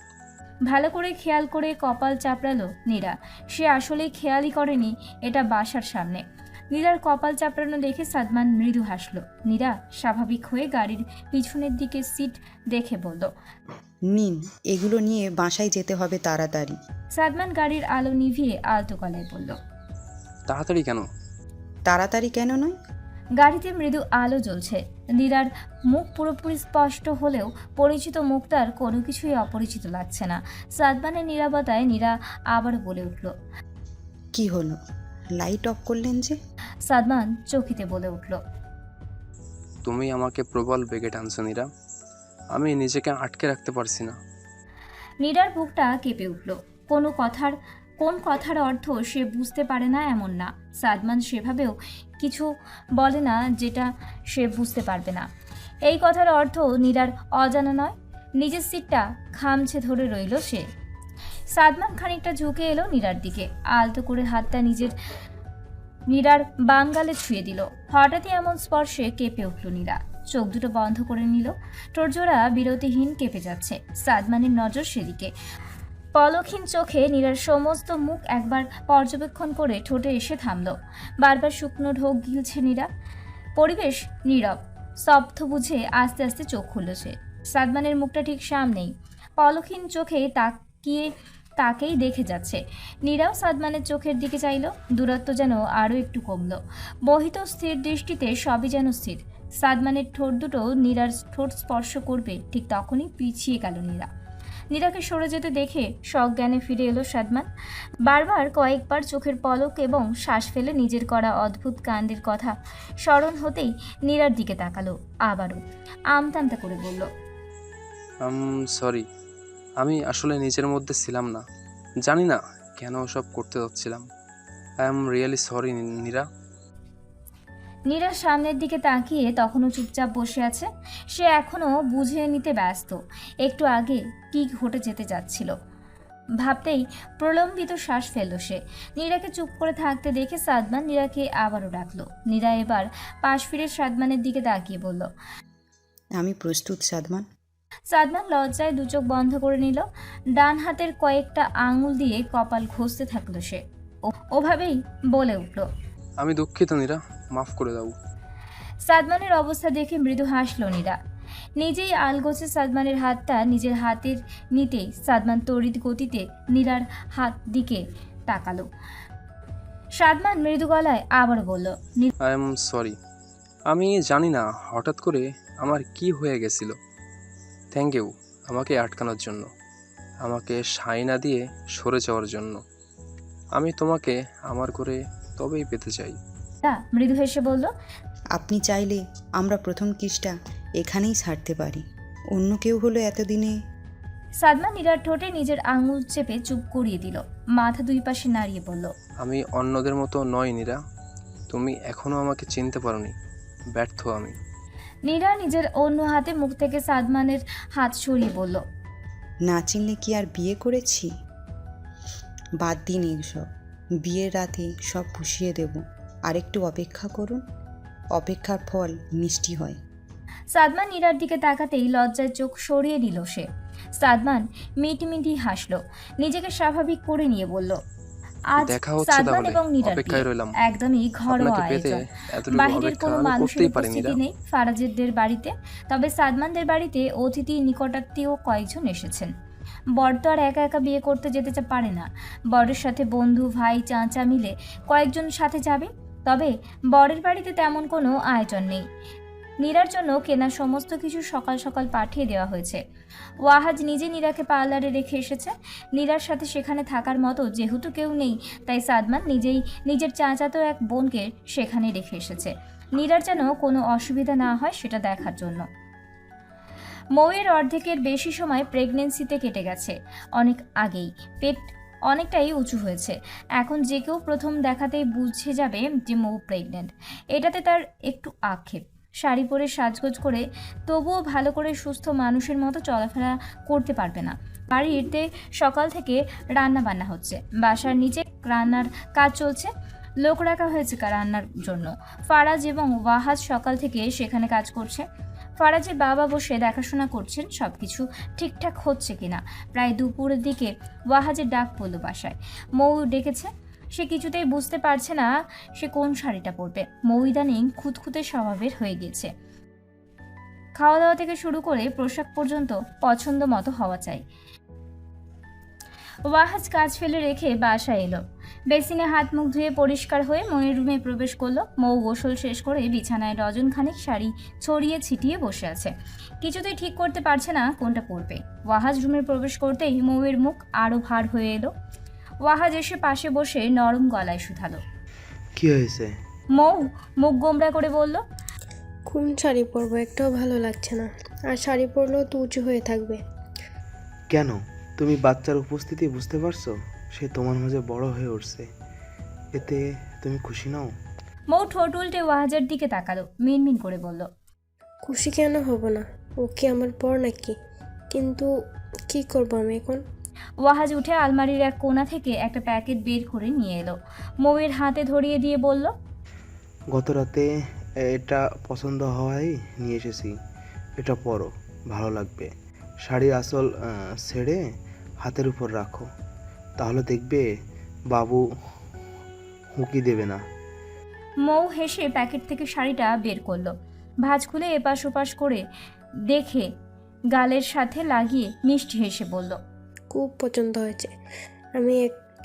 ভালো করে খেয়াল করে কপাল চাপড়ালো নীরা। সে আসলেই খেয়ালই করেনি এটা বাসার সামনে। নীরার কপাল চাপড়ানো দেখে সাদমান মৃদু হাসলো। নীরা স্বাভাবিক হয়ে গাড়ির পিছনের দিকে সিট দেখে বলল, নিন, এগুলো নিয়ে বাসায় যেতে হবে তাড়াতাড়ি। সাদমান গাড়ির আলো নিভিয়ে আলতো গলায় বলল, তাড়াতাড়ি কেন? তাড়াতাড়ি কেন নয়? গাড়িতে মৃদু আলো জ্বলছে। নীরার মুখ পুরোপুরি স্পষ্ট হলেও পরিচিত মুখটার কোনো কিছুই অপরিচিত লাগছে না। সাদমানের নীরবতায় নীরা আবারও বলে উঠল, কি হলো? লাইট অফ করলেন যে? সাদমান চকিতে বলে উঠল, তুমি আমাকে প্রবল বেগে টানছো নীরা, আমি নিজেকে আটকে রাখতে পারছি না। নীরার বুকটা কেঁপে উঠল। কোন কথার অর্থ সে বুঝতে পারে না এমন না। সাদমান সেভাবেও কিছু বলে না যেটা সে বুঝতে পারবে না। এই কথার অর্থ নীরার অজানা নয়। নিজের সিটটা খামছে ধরে রইল সে। সাদমান খানিকটা ঝুঁকে এলো নীরার দিকে। আলতো করে হাতটা নীরার বাম গালে ছুঁয়ে দিল। হঠাৎই এমন স্পর্শে কেঁপে উঠল নীরা। চোখ দুটো বন্ধ করে নিল। ঠোঁটজোড়া বিরতিহীন কেঁপে যাচ্ছে। সাদমানের নজর সেদিকে। পলকহীন চোখে নীরার সমস্ত মুখ একবার পর্যবেক্ষণ করে ঠোঁটে এসে থামল। বারবার শুকনো ঢোক গিলছে নীরা। পরিবেশ নীরব। স্তব্ধ বুঝে আস্তে আস্তে চোখ খুলল সে। সাদমানের মুখটা ঠিক সামনেই। পলকহীন চোখে তাকেই দেখে যাচ্ছে। নীরাও সাদমানের চোখের দিকে চাইল। দূরত্ব যেন আরও একটু কমল। বহিত স্থির দৃষ্টিতে সবই যেন স্থির। সাদমানের ঠোঁট দুটো নীরার ঠোঁট স্পর্শ করবে ঠিক তখনই পিছিয়ে গেল নীরা। নীরাকে সরে যেতে দেখে সজ্ঞানে ফিরে এলো সাদমান। বারবার কয়েকবার চোখের পলক এবং শ্বাস ফেলে নিজের করা অদ্ভুত কাণ্ডের কথা স্মরণ হতেই নীরার দিকে তাকালো আবারও। আমতামতা করে বলল, সরি, আমি আসলে নিজের মধ্যে ছিলাম না। জানি না কেন সব করতে যাচ্ছিলাম। I am really sorry Neera. Neera সামনের দিকে তাকিয়ে তখনও চুপচাপ বসে আছে। সে এখনও বুঝে নিতে ব্যস্ত একটু আগে কি ঘটে যেতে যাচ্ছিল। ভাবতেই প্রলম্বিত শ্বাস ফেলল সে। নীরাকে চুপ করে থাকতে দেখে সাদমান নীরাকে আবারও ডাকলো। নীরা এবার পাশ ফিরে সাদমানের দিকে তাকিয়ে বলল, আমি প্রস্তুত সাদমান। সাদমান লজ্জায় দু চোখ বন্ধ করে নিল। ডান হাতের কয়েকটা আঙুল দিয়ে কপাল ঘষতে থাকলো সে। ওভাবেই বলে উঠল, আমি দুঃখিত নীরা, মাফ করে দাও। সাদমানের অবস্থা দেখে মৃদু হাসল নীরা। নিজেই আলগোছে সাদমানের হাতটা নিজের হাতের নিতেই সাদমান তড়িৎ গতিতে নীরার হাত দিকে তাকালো। সাদমান মৃদু গলায় আবার বলল, আই এম সরি। আমি জানি না হঠাৎ করে আমার কি হয়ে গেছিল। থ্যাংক ইউ আমাকে আটকানোর জন্য, আমাকে সাই না দিয়ে সরে যাওয়ার জন্য। আমি তোমাকে আমার করে তবেই পেতে চাই। নীরা মৃদু হেসে বলল, আপনি চাইলে আমরা প্রথম কিসটা এখানেই ছাড়তে পারি। অন্য কেউ হলো এতদিনে। সাদমান নীরার ঠোঁটে নিজের আঙুল চেপে চুপ করিয়ে দিল, মাথা দুই পাশে নাড়িয়ে বলল, আমি অন্যদের মতো নই নীরা, তুমি এখনো আমাকে চিনতে পারোনি। ব্যর্থ আমি। নীরা নিজের অন্য হাতে মুখ থেকে সাদমানের হাত সরিয়ে বলল, না চিনলে কি আর বিয়ে করেছি? বাদ দিন এইসব, বিয়ের রাতে সব পুষিয়ে দেব। আরেকটু অপেক্ষা করুন, অপেক্ষার ফল মিষ্টি হয়। সাদমান নীরার দিকে তাকাতেই লজ্জায় চোখ সরিয়ে নিল সে। সাদমান মিটিমিটি হাসল, নিজেকে স্বাভাবিক করে নিয়ে বলল, আজ দেখা হচ্ছে সাদমান তাহলে, এবং নীরার অপেক্ষায় বিয়ে। রইলাম। একদমই ঘরোয়া আপনাকে পেতে আয়োজন, এতটুকু বাহিরের অপেক্ষা কোনো আমি মানুষের করতেই পারি উপস্থিতি নীরা। নেই ফারাজেরদের বাড়িতে। তবে সাদমানদের বাড়িতে অতিথি নিকটাত্মীয় কয়েকজন এসেছেন। বর তো আর একা একা বিয়ে করতে যেতে পারে না, বরের সাথে বন্ধু ভাই চাচা মিলে কয়েকজন সাথে যাবে। তবে বরের বাড়িতে তেমন কোনো আয়োজন নেই। নীরার জন্য কেনা সমস্ত কিছু সকাল সকাল পাঠিয়ে দেওয়া হয়েছে। ওয়াহাজ নিজে নীরাকে পার্লারে রেখে এসেছে। নীরার সাথে সেখানে থাকার মতো যেহেতু কেউ নেই, তাই সাদমান নিজেই নিজের চাচাতো এক বোনকে সেখানে রেখে এসেছে, নীরার যেন কোনো অসুবিধা না হয় সেটা দেখার জন্য। মৌয়ের অর্ধেকের বেশি সময় প্রেগনেন্সিতে কেটে গেছে, অনেক আগেই পেট অনেকটাই উঁচু হয়েছে। এখন যে কেউ প্রথম দেখাতেই বুঝে যাবে যে মৌ প্রেগনেন্ট। এটাতে তার একটু আক্ষেপ। শাড়ি পরে সাজগোজ করে তবুও ভালো করে সুস্থ মানুষের মতো চলাফেরা করতে পারবে না। বাড়িতে সকাল থেকে রান্না বান্না হচ্ছে, বাসার নিচে রান্নার কাজ চলছে, লোক রাখা হয়েছে রান্নার জন্য। ফারাজ এবং ওয়াহাজ সকাল থেকে সেখানে কাজ করছে। ফারাজের বাবা বসে দেখাশোনা করছেন সব কিছু ঠিকঠাক হচ্ছে কিনা। প্রায় দুপুরের দিকে ওয়াহাজের ডাক পড়ল বাসায়। মৌ ডেকেছে, সে কিছুতেই বুঝতে পারছে না সে কোন শাড়িটা পরবে। মৌ ইদানিং খুঁতখুঁতে স্বভাবের হয়ে গেছে। খাওয়া দাওয়া থেকে শুরু করে পোশাক পর্যন্ত পছন্দ মতো হওয়া চাই। ওয়াহাজ কাজ ফেলে রেখে বাসায় এলো। বেসিনে হাত মুখ ধুয়ে পরিষ্কার হয়ে মৌয়ের রুমে প্রবেশ করলো। মৌ গোসল শেষ করে বিছানায় ডজনখানেক শাড়ি ছড়িয়ে ছিটিয়ে বসে আছে, কিছুতেই ঠিক করতে পারছে না কোনটা পরবে। ওয়াহাজ রুমে প্রবেশ করতেই মৌয়ের মুখ আরো ভার হয়ে এলো। ওয়াহাজ এসে পাশে বসে নরম গলায় শুধালো, কি হয়েছে? মৌ মুখ গোমড়া করে বলল, কোন শাড়ি পরবো একটাও ভালো লাগছে না, আর শাড়ি পরলেও তো উঁচু হয়ে থাকবে। কেন? তুমি বাচ্চার উপস্থিতি বুঝতে পারছো? সে তোমার মাঝে বড় হয়ে উঠছে, এতে তুমি খুশি নাও? মৌ ঠোঁট উল্টে ওয়াহাজের দিকে তাকালো, মিনমিন করে বলল, খুশি কেন হব না, ও কি আমার পর নাকি? কিন্তু কি করবো আমি এখন? ওয়াহাজ উঠে আলমারির এক কোণা থেকে একটা প্যাকেট বের করে নিয়ে এলো। মৌয়ের হাতে ধরিয়ে দিয়ে বলল, গত রাতে এটা পছন্দ হওয়ায় নিয়ে এসেছি, এটা পরো, ভালো লাগবে। শাড়ির আসল ছেড়ে হাতের উপর রাখো, তাহলে দেখবে বাবু হুঁকি দেবে না। মৌ হেসে প্যাকেট থেকে শাড়িটা বের করলো। ভাঁজ খুলে এপাশ ওপাশ করে দেখে গালের সাথে লাগিয়ে মিষ্টি হেসে বলল, খুব পছন্দ হয়েছে, আমি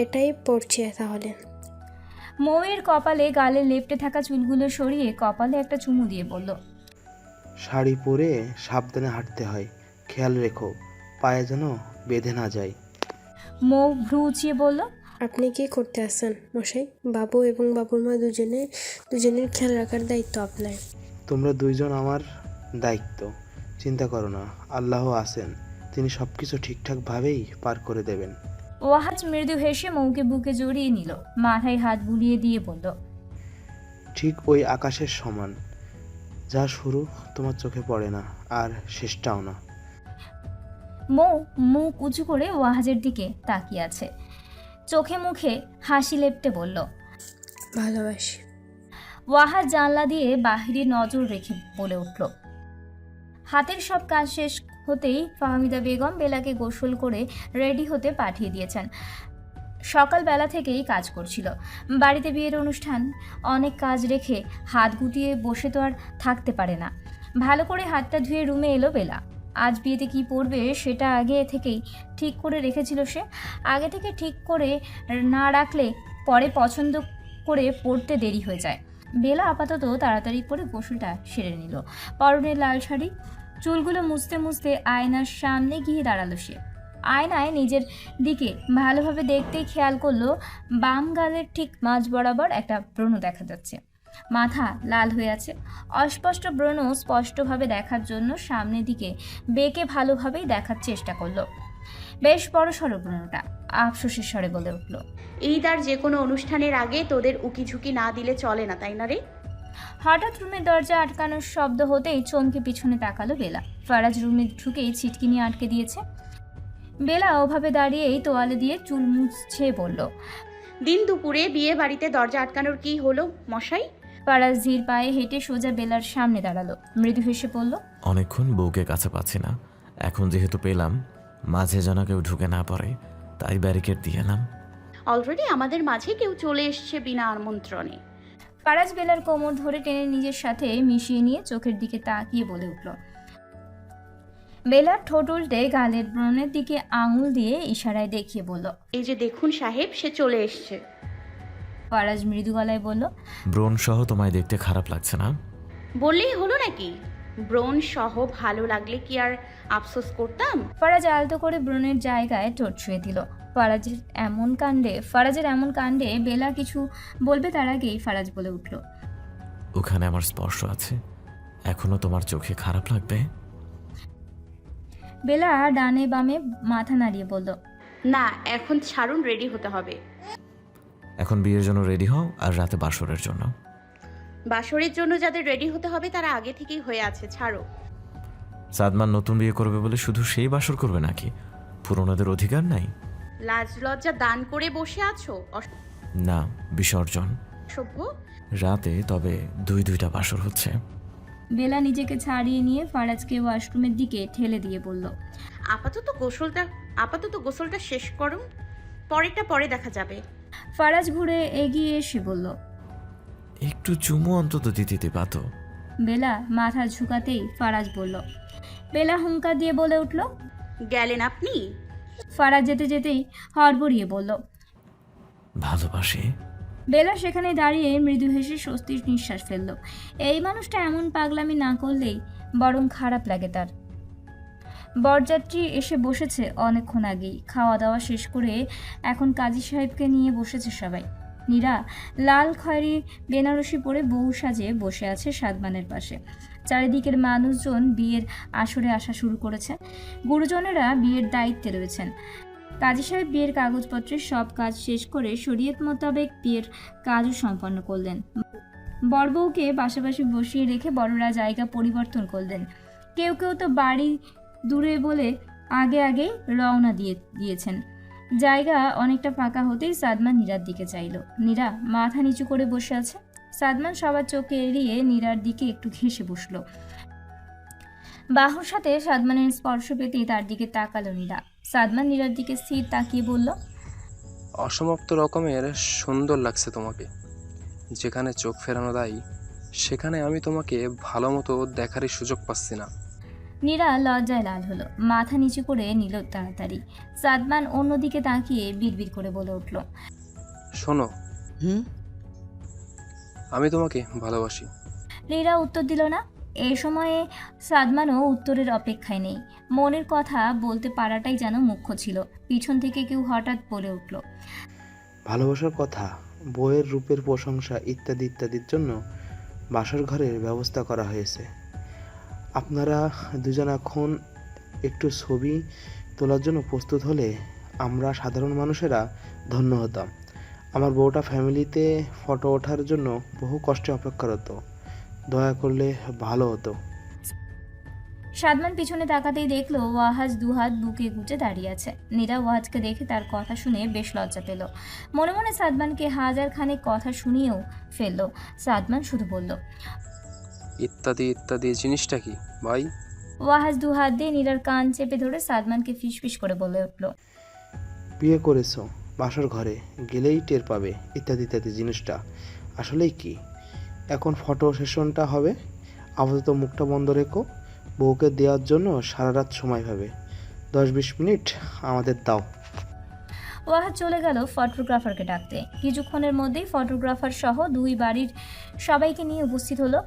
এটাই পরছি তাহলে। মৌয়ের কপালে গালে লেপ্টে থাকা চুলগুলো সরিয়ে কপালে একটা চুমু দিয়ে বলল, শাড়ি পরে সাবধানে হাঁটতে হয়, খেয়াল রেখো পায়ে যেন বেঁধে না যায়। মৌ ভ্রু উঁচিয়ে বলল, আপনি কি করতে আসছেন মশাই? বাবু এবং বাবুর মা দুজনের খেয়াল রাখার দায়িত্ব আপনার। তোমরা দুইজন আমার দায়িত্ব, চিন্তা করো না, আল্লাহ আছেন, তিনি সব কিছু ঠিকঠাকভাবেই পার করে দেবেন। ওয়াহাজ মৃদু হেসে মৌকে বুকে জড়িয়ে নিল, মাথায় হাত বুলিয়ে দিয়ে বলল, ঠিক ওই আকাশের সমান, যা শুরু তোমার চোখে পড়ে না আর শেষটাও না। মৌ মুখ উঁচু করে ওয়াহাজের দিকে তাকিয়ে আছে, চোখে মুখে হাসি লেপ্টে বলল, ভালোবাসি। ওয়াহাজ জানলা দিয়ে বাহিরে নজর রেখে বলে উঠল। হাতের সব কাজ শেষ হতেই ফাহমিদা বেগম বেলাকে গোসল করে রেডি হতে পাঠিয়ে দিয়েছেন। সকালবেলা থেকেই কাজ করছিল। বাড়িতে বিয়ের অনুষ্ঠান, অনেক কাজ রেখে হাত গুটিয়ে বসে তো আর থাকতে পারে না। ভালো করে হাতটা ধুয়ে রুমে এলো বেলা। আজ বিয়েতে কি পরবে সেটা আগে থেকেই ঠিক করে রেখেছিল সে। আগে থেকে ঠিক করে না রাখলে পরে পছন্দ করে পরতে দেরি হয়ে যায়। বেলা আপাতত তাড়াতাড়ি করে গোসলটা সেরে নিল। পরনে লাল শাড়ি, চুলগুলো মুছতে মুছতে আয়নার সামনে গিয়ে দাঁড়ালো সে। আয়নায় নিজের দিকে ভালোভাবে দেখতেই খেয়াল করলো বাম গালের ঠিক মাঝ বরাবর একটা ব্রণ দেখা যাচ্ছে। মাথা লাল হয়ে আছে। অস্পষ্ট ব্রণ স্পষ্টভাবে দেখার জন্য সামনের দিকে বেঁকে ভালোভাবেই দেখার চেষ্টা করলো। বেশ বড় সড়ো ব্রণটা। আফসোসের স্বরে বলে উঠল, ঈদ আর যে কোনো অনুষ্ঠানের আগে তোদের উকিঝুঁকি না দিলে চলে না, তাই না রে? হঠাৎ রুমের দরজা আটকানোর শব্দ হতেই চমকে পিছনে তাকালো বেলা। ফারাজ রুমে ঢুকেই ছিটকি নিয়ে আটকে দিয়েছে। বেলা ওভাবে দাঁড়িয়েই তোয়ালে দিয়ে চুল মুছছে বলল, দিন দুপুরে বিয়ে বাড়িতে দরজা আটকানোর কি হলো মশাই? ফারাজ ধীর পায়ে হেঁটে সোজা বেলার সামনে দাঁড়ালো। মৃদু হেসে বলল, অনেকক্ষণ বউকে কাছে পাচ্ছি না, এখন যেহেতু পেলাম, মাঝে যেন কেউ ঢুকে না পড়ে, তাই ব্যারিকেড দিয়ে এলাম। অলরেডি আমাদের মাঝে কেউ চলে এসছে বিনা আমন্ত্রণে। ফারাজ বেলার কোমর ধরে টেনে নিজের সাথে মিশিয়ে নিয়ে চোখের দিকে তাকিয়ে বলে উঠল। বেলার ঠোঁট উল্টে গালের ব্রণের দিকে আঙুল দিয়ে ইশারায় দেখিয়ে বলল, এই যে দেখুন সাহেব, সে চলে এসছে। ফারাজ মৃদু গলায় বলল, ব্রণ সহ তোমায় দেখতে খারাপ লাগছে না? বললেই হলো নাকি? ব্রণ সহ ভালো লাগলে কি আর আফসোস করতাম? ফারাজ আলতো করে ব্রণের জায়গায় ঠোঁট ছুঁয়ে দিল। ফারাজের এমন কাণ্ডে বেলা কিছু বলবে তার আগেই ফারাজ বলে উঠল, ওখানে আমার স্পর্শ আছে, এখনো তোমার চোখে খারাপ লাগবে? বেলা ডানে বামে মাথা নাড়িয়ে বলল, না, এখন ছাড়ুন, রেডি হতে হবে। এখন বিয়ের জন্য রেডি হও, আর রাতে বাসরের জন্য। বাসরের জন্য যাদের রেডি হতে হবে তারা আগে থেকেই হয়ে আছে, ছাড়ো। সাদমান নতুন বিয়ে করবে বলে শুধু সেই বাসর করবে নাকি? পুরোনোদের অধিকার নাই? লাজ লজ্জা দান করে বসে আছো, না, বিসর্জন অসভ্য। রাতে তবে দুইটা বাসর হচ্ছে। বেলা নিজেকে ছাড়িয়ে নিয়ে ফারাজকে ওয়াশরুমের দিকে ঠেলে দিয়ে বলল, আপাতত গোসলটা শেষ করুন, পরেরটা পরে দেখা যাবে। ফারাজ ঘুরে এগিয়ে এসে বলল, একটু চুমু অন্তত দিতে পাতো। বেলা মাথা ঝুঁকাতেই ফারাজ বলল। বেলা হুঙ্কার দিয়ে বলে উঠল, গেলেন আপনি? ফারাজ যেতে যেতেই হড়বড়িয়ে বলল, ভালোবাসি। বেলা সেখানে দাঁড়িয়ে মৃদু হেসে স্বস্তির নিঃশ্বাস ফেলল। এই মানুষটা এমন পাগলামি না করলেই বরং খারাপ লাগে তার। বরযাত্রী এসে বসেছে অনেকক্ষণ আগেই। খাওয়া দাওয়া শেষ করে এখন কাজী সাহেবকে নিয়ে বসেছে সবাই। নীরা লাল খয়েরি বেনারসি পরে বউ সাজে বসে আছে সাদমানের পাশে। চারিদিকের মানুষজন বিয়ের আসরে আসা শুরু করেছে। গুরুজনেরা বিয়ের দায়িত্বে রয়েছেন। কাজী সাহেব বিয়ের কাগজপত্রের সব কাজ শেষ করে শরীয়ত মোতাবেক বিয়ের কাজও সম্পন্ন করলেন। বরবউকে পাশাপাশি বসিয়ে রেখে বড়রা জায়গা পরিবর্তন করলেন। কেউ কেউ তো বাড়ি দূরে বলে আগে রওনা দিয়েছেন। জায়গা অনেকটা ফাঁকা হতেই সাদমান নীরার দিকে চাইল। নীরা মাথা নিচু করে বসে আছে। সাদমান সবার চোখে এড়িয়ে নীরার দিকে একটু ঘেঁষে বসলো। বাহুর সাথে সাদমানের স্পর্শ পেতেই তার দিকে তাকালো নীরা। সাদমান নীরার দিকে স্থির তাকিয়ে বলল, অসমাপ্ত রকমের সুন্দর লাগছে তোমাকে। যেখানে চোখ ফেরানো দায়ী, সেখানে আমি তোমাকে ভালো মতো দেখারই সুযোগ পাচ্ছি না। নীরা লজ্জায় লাল হলো, মাথা নিচু করে নিল তাড়াতাড়ি। সাদমান অন্যদিকে তাকিয়ে বিড়বিড় করে বলে উঠল, শোনো, হুম? আমি তোমাকে ভালোবাসি। নীরা উত্তর দিল না। এই সময়ে সাদমানও উত্তরের অপেক্ষায় নেই। মনের কথা বলতে পারাটাই যেন মুখ্য ছিল। পিছন থেকে কেউ হঠাৎ বলে উঠল, ভালোবাসার কথা, বইয়ের রূপের প্রশংসা ইত্যাদির জন্য বাসর ঘরের ব্যবস্থা করা হয়েছে। আপনারা দুজন এখন একটু ছবি তোলার জন্য প্রস্তুত হলে আমরা সাধারণ মানুষেরা ধন্য হতাম। আমার বউটা ফ্যামিলিতে ফটো ওঠার জন্য বহু কষ্টে অপেক্ষারত, দয়া করলে ভালো হতো। সাদমান পিছনে তাকাতেই দেখলো ওয়াহাজ দুহাত বুকে গুজে দাঁড়িয়ে আছে। নীরা ওয়াহাজকে দেখে তার কথা শুনে বেশ লজ্জা পেল। মনে মনে সাদমানকে হাজার খানেক কথা শুনিয়েও ফেলল। সাদমান শুধু বলল, ইত্যাদি জিনিসটা কি ভাই? ওয়াহাজ দুহাত দিয়ে নীরার কান চেপে ধরে সাদমানকে ফিসফিস করে বলে উঠল, বিয়ে করেছো, বাসর ঘরে গেলেই টের পাবে ইত্যাদি ইত্যাদি জিনিসটা আসলেই কি। এখন ফটো সেশনটা হবে, আপাতত মুখটা বন্ধ রেখো। বউকে দেওয়ার জন্য সারা রাত সময় পাবে, 10-20 মিনিট আমাদের দাও। ওয়াহাজ চলে গেল ফটোগ্রাফারকে ডাকতে। কিছুক্ষণের মধ্যেই ফটোগ্রাফার সহ দুই বাড়ির সবাইকে নিয়ে উপস্থিত হলো।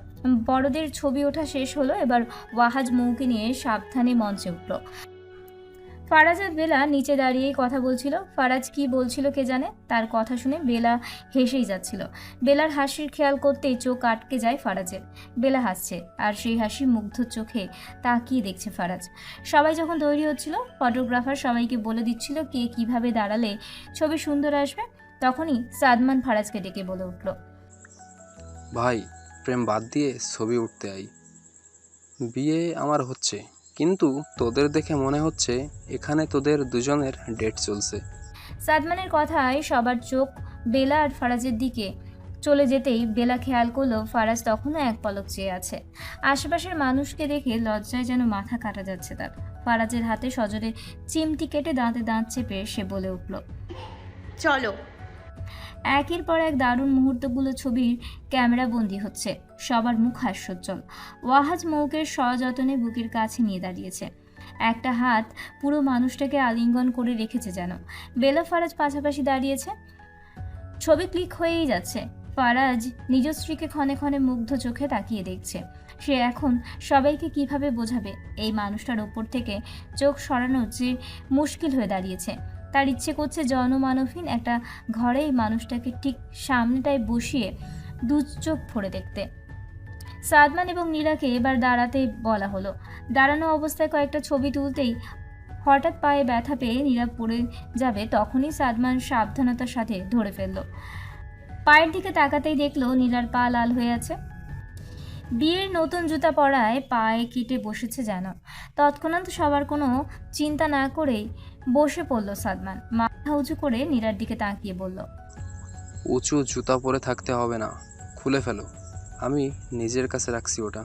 বড়দের ছবি ওঠা শেষ হলো। এবার ওয়াহাজ মৌকে নিয়ে সাবধানে মঞ্চে উঠল। ফারাজ আর বেলা নিচে দাঁড়িয়েই কথা বলছিল। ফারাজ কি বলছিল কে জানে, তার কথা শুনে বেলা হেসেই যাচ্ছিল। বেলার হাসির খেয়াল করতেই চোখ আটকে যায় ফারাজের। বেলা হাসছে আর সেই হাসি মুগ্ধ চোখে তাকিয়ে দেখছে ফারাজ। সবাই যখন তৈরি হচ্ছিল, ফটোগ্রাফার সবাইকে বলে দিচ্ছিল কে কিভাবে দাঁড়ালে ছবি সুন্দর আসবে, তখনই সাদমান ফারাজকে ডেকে বলে উঠল, ভাই, প্রেম বাদ দিয়ে ছবি উঠতে আই। বিয়ে আমার হচ্ছে, কিন্তু তোদের দেখে মনে হচ্ছে এখানে তোদের দুজনের ডেট চলছে। সাদমানের কথায় সবার চোখ বেলা আর ফারাজের দিকে চলে যেতেই বেলা খেয়াল করলো ফারাজ তখনও এক পলক চেয়ে আছে। আশেপাশের মানুষকে দেখে লজ্জায় যেন মাথা কাটা যাচ্ছে তার। ফারাজের হাতে সজোরে চিমটি কেটে দাঁতে দাঁত চেপে সে বলে উঠল, চলো। একের পর এক দারুণ মুহূর্তগুলো ছবির ক্যামেরা বন্দি হচ্ছে। সবার মুখ হাস্যোজ্জ্বল। ওয়াহাজ মৌকের সযত্নে বুকের কাছে নিয়ে দাঁড়িয়েছে, একটা হাত পুরো মানুষটাকে আলিঙ্গন করে রেখেছে যেন। বেলা ফারাজ পাশাপাশি দাঁড়িয়েছে। ছবি ক্লিক হয়েই যাচ্ছে। ফারাজ নিজ স্ত্রীকে ক্ষণে ক্ষণে মুগ্ধ চোখে তাকিয়ে দেখছে। সে এখন সবাইকে কিভাবে বোঝাবে এই মানুষটার ওপর থেকে চোখ সরানো যে মুশকিল হয়ে দাঁড়িয়েছে। তার ইচ্ছে করছে জনমানবহীন একটা ঘরে এই মানুষটাকে ঠিক সামনেটায় বসিয়ে দু চোখ ভরে দেখতে। সাদমান এবং নীরাকে এবার দাঁড়াতে বলা হলো। দাঁড়ানো অবস্থায় কয়েকটা ছবি তুলতেই হঠাৎ পায়ে ব্যথা পেয়ে নীরা পড়ে যাবে, তখনই সাদমান সাবধানতার সাথে ধরে ফেলল। পায়ের দিকে তাকাতেই দেখলো নীলার পা লাল হয়ে আছে। বিয়ের নতুন জুতা পরায় পায়ে কেটে বসেছে যেন। তৎক্ষণাৎ সবার কোনো চিন্তা না করেই বসে পড়ল সাদমান। মাথা উঁচু করে নীরার দিকে তাকিয়ে বলল, উঁচু জুতা পরে থাকতে হবে না, খুলে ফেলো, আমি নিজের কাছে রাখছি ওটা।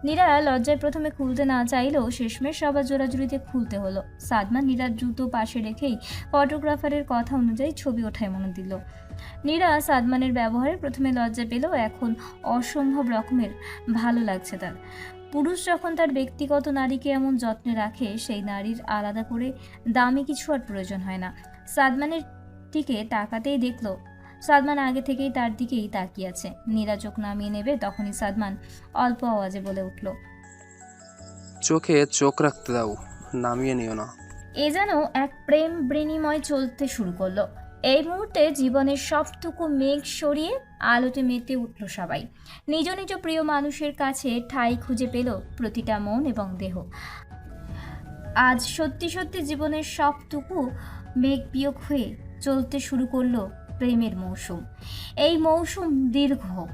নীরা লজ্জায় প্রথমে খুলতে না চাইলেও শেষমেশ সবার জোরাজুরিতে খুলতে হলো। সাদমান নীরার জুতো পাশে রেখেই ফটোগ্রাফারের কথা অনুযায়ী ছবি ওঠায় মনে দিল। নীরা সাদমানের ব্যবহারে প্রথমে লজ্জা পেলেও এখন অসম্ভব রকমের ভালো লাগছে তার। পুরুষ যখন তার ব্যক্তিগত নারীকে এমন যত্নে রাখে, সেই নারীর আলাদা করে দামি কিছু আর প্রয়োজন হয় না। সাদমানের দিকে তাকাতেই দেখলো সাদমান আগে থেকেই তার দিকেই তাকিয়ে আছে। নীরা চোখ নামিয়ে নেবে, তখনই সাদমান অল্প আওয়াজে বলে উঠল, চোখে চোখ রাখতে দাও, নামিয়ে নিও না। এ যেন এক প্রেম বিনিময় চলতে শুরু করলো। এই মুহূর্তে জীবনের সবটুকু মেঘ সরিয়ে আলোতে মেতে উঠল সবাই। নিজ নিজ প্রিয় মানুষের কাছে ঠাঁই খুঁজে পেল প্রতিটা মন এবং দেহ। আজ সত্যি সত্যি জীবনের সবটুকু মেঘ বিয়োগ হয়ে চলতে শুরু করলো প্রেমের মৌসুম। এই মৌসুম দীর্ঘ হোক,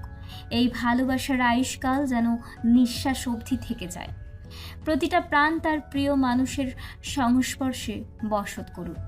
এই ভালোবাসার আয়ুষ্কাল যেন নিঃশ্বাস অবধি থেকে যায়। প্রতিটা প্রাণ তার প্রিয় মানুষের সংস্পর্শে বসত করুক।